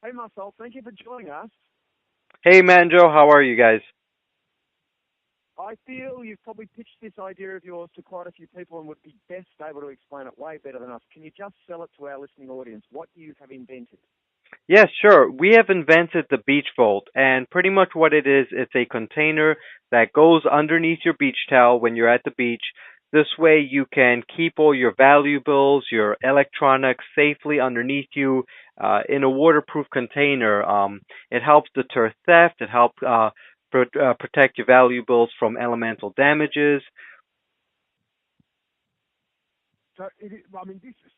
Hey Marcel, thank you for joining us. Hey Manjo, how are you guys? I feel you've probably pitched this idea of yours to quite a few people and would be best able to explain it way better than us. Can you just sell it to our listening audience? What you have invented? Yes, sure. We have invented the Beach Vault, and pretty much what it is, it's a container that goes underneath your beach towel when you're at the beach. This way you can keep all your valuables, your electronics safely underneath you in a waterproof container. It helps deter theft. It helps protect your valuables from elemental damages. So, this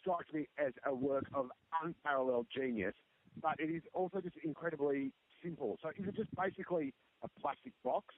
strikes me as a work of unparalleled genius, but it is also just incredibly simple. So, is it just basically a plastic box?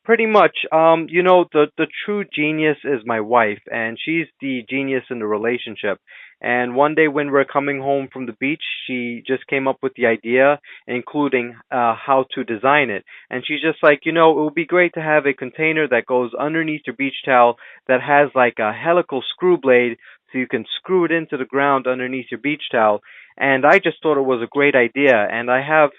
Pretty much. The true genius is my wife, and she's the genius in the relationship. And one day when we're coming home from the beach, she just came up with the idea, including how to design it. And she's just like, it would be great to have a container that goes underneath your beach towel that has like a helical screw blade, so you can screw it into the ground underneath your beach towel. And I just thought it was a great idea. And I have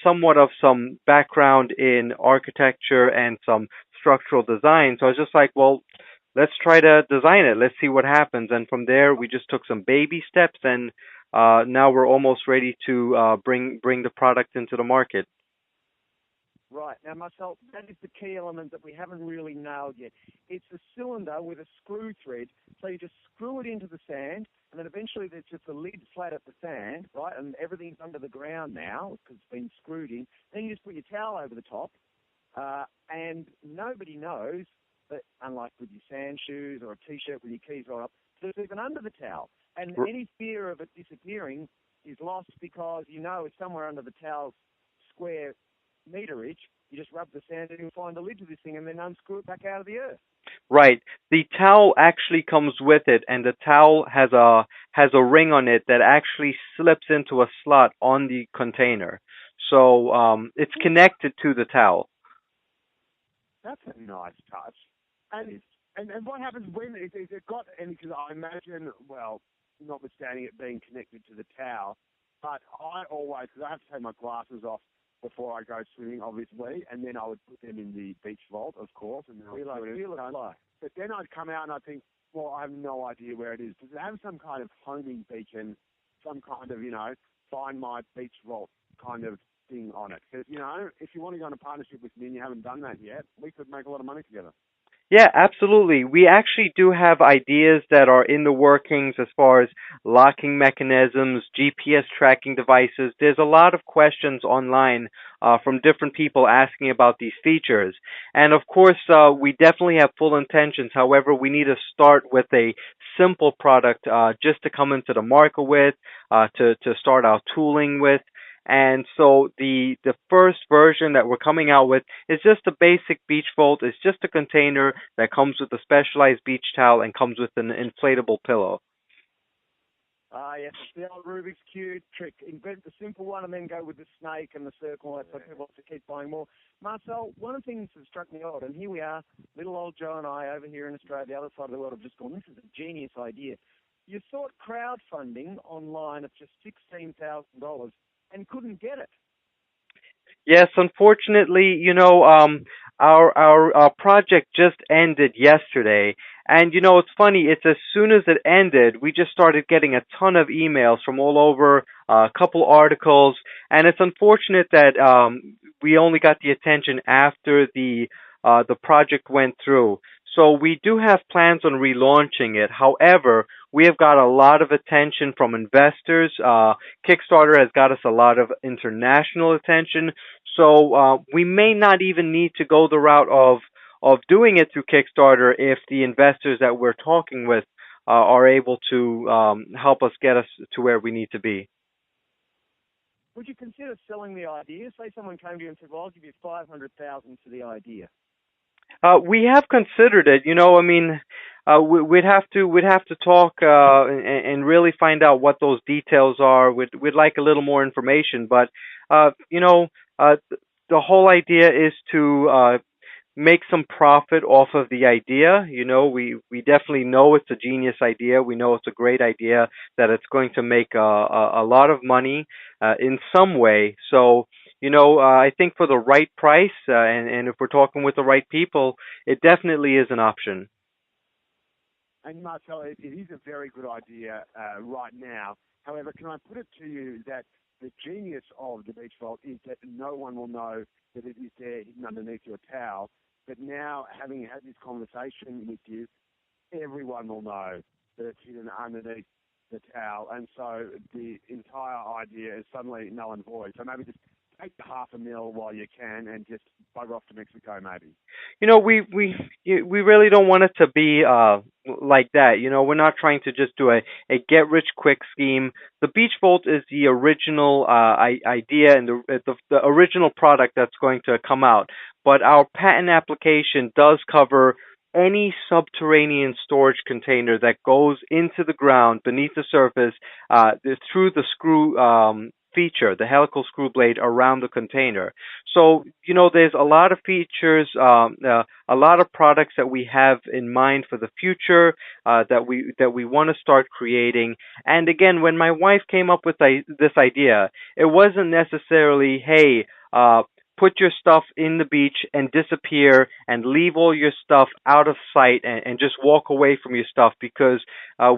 somewhat of some background in architecture and some structural design. So I was just like, well, let's try to design it. Let's see what happens. And from there, we just took some baby steps, and now we're almost ready to bring the product into the market. Right. Now, Marcel, that is the key element that we haven't really nailed yet. It's a cylinder with a screw thread. So you just screw it into the sand, and then eventually there's just a lid flat at the sand, right? And everything's under the ground now because it's been screwed in. Then you just put your towel over the top, and nobody knows that, unlike with your sand shoes or a T-shirt with your keys rolled up, there's even under the towel. And any fear of it disappearing is lost because you know it's somewhere under the towel's square meterage. You just rub the sand and you'll find the lid to this thing and then unscrew it back out of the earth. Right. The towel actually comes with it, and the towel has a ring on it that actually slips into a slot on the container. So it's connected to the towel. That's a nice touch. And and what happens when is it got any? Because I imagine, well, notwithstanding it being connected to the towel, but I always, because I have to take my glasses off before I go swimming, obviously, and then I would put them in the beach vault, of course, and then feel it fly. But then I'd come out and I think, well, I have no idea where it is. Does it have some kind of homing beacon, some kind of, find my beach vault kind of thing on it? Because, if you want to go in a partnership with me and you haven't done that yet, we could make a lot of money together. Yeah, absolutely. We actually do have ideas that are in the workings as far as locking mechanisms, GPS tracking devices. There's a lot of questions online from different people asking about these features. And of course, we definitely have full intentions. However, we need to start with a simple product just to come into the market with, to start our tooling with. And so the first version that we're coming out with is just a basic beach vault. It's just a container that comes with a specialized beach towel and comes with an inflatable pillow. Ah, yes, it's the old Rubik's Cube trick. Invent the simple one and then go with the snake and the circle. That's what people have to keep buying more. Marcel, one of the things that struck me odd, and here we are, little old Joe and I over here in Australia, the other side of the world, have just gone, this is a genius idea. You sought crowdfunding online of just $16,000 and couldn't get it. Yes, unfortunately, our project just ended yesterday, and it's funny. It's as soon as it ended, we just started getting a ton of emails from all over, a couple articles, and it's unfortunate that we only got the attention after the project went through. So we do have plans on relaunching it. However, we have got a lot of attention from investors. Kickstarter has got us a lot of international attention. So we may not even need to go the route of doing it through Kickstarter if the investors that we're talking with are able to help us get us to where we need to be. Would you consider selling the idea? Say someone came to you and said, well, I'll give you 500,000 for the idea. We have considered it. We'd have to talk and really find out what those details are. We'd like a little more information, but uh, you know, uh, the whole idea is to make some profit off of the idea. We definitely know it's a genius idea. We know it's a great idea, that it's going to make a lot of money in some way. So, I think for the right price, and if we're talking with the right people, it definitely is an option. And Marcel, it is a very good idea right now. However, can I put it to you that the genius of the beach vault is that no one will know that it is there hidden underneath your towel. But now, having had this conversation with you, everyone will know that it's hidden underneath the towel. And so the entire idea is suddenly null and void. So maybe just take the $500,000 while you can and just bugger off to Mexico, maybe. We really don't want it to be like that. We're not trying to just do a get rich quick scheme. The Beach Vault is the original idea and the original product that's going to come out. But our patent application does cover any subterranean storage container that goes into the ground beneath the surface through the screw feature, the helical screw blade around the container. So, there's a lot of features, a lot of products that we have in mind for the future, that we want to start creating. And again, when my wife came up with this idea, it wasn't necessarily, hey, put your stuff in the beach and disappear and leave all your stuff out of sight, and just walk away from your stuff, because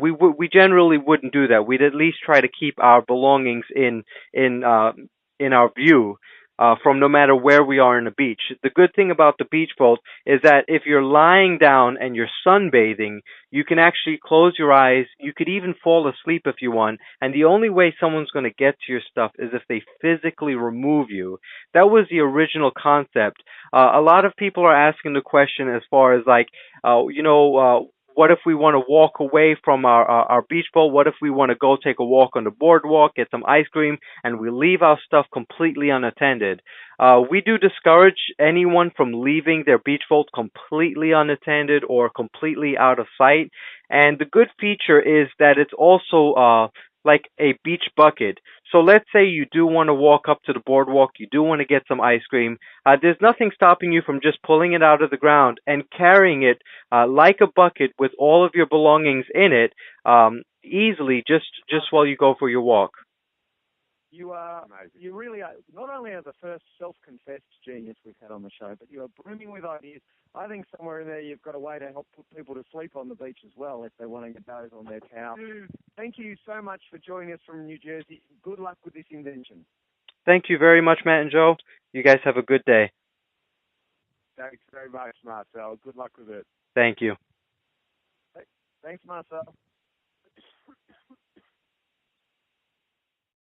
we generally wouldn't do that. We'd at least try to keep our belongings in our view, from no matter where we are in the beach. The good thing about the Beach Vault is that if you're lying down and you're sunbathing, you can actually close your eyes. You could even fall asleep if you want. And the only way someone's going to get to your stuff is if they physically remove you. That was the original concept. A lot of people are asking the question as far as like, what if we want to walk away from our beach boat? What if we want to go take a walk on the boardwalk, get some ice cream, and we leave our stuff completely unattended? We do discourage anyone from leaving their beach vault completely unattended or completely out of sight. And the good feature is that it's also like a beach bucket. So let's say you do want to walk up to the boardwalk, you do want to get some ice cream. There's nothing stopping you from just pulling it out of the ground and carrying it like a bucket with all of your belongings in it, easily, just while you go for your walk. You really are, not only are the first self-confessed genius we've had on the show, but you are brimming with ideas. I think somewhere in there you've got a way to help put people to sleep on the beach as well if they're wanting to doze on their towel. Thank you so much for joining us from New Jersey. Good luck with this invention. Thank you very much, Matt and Joe. You guys have a good day. Thanks very much, Marcel. Good luck with it. Thank you. Thanks, Marcel.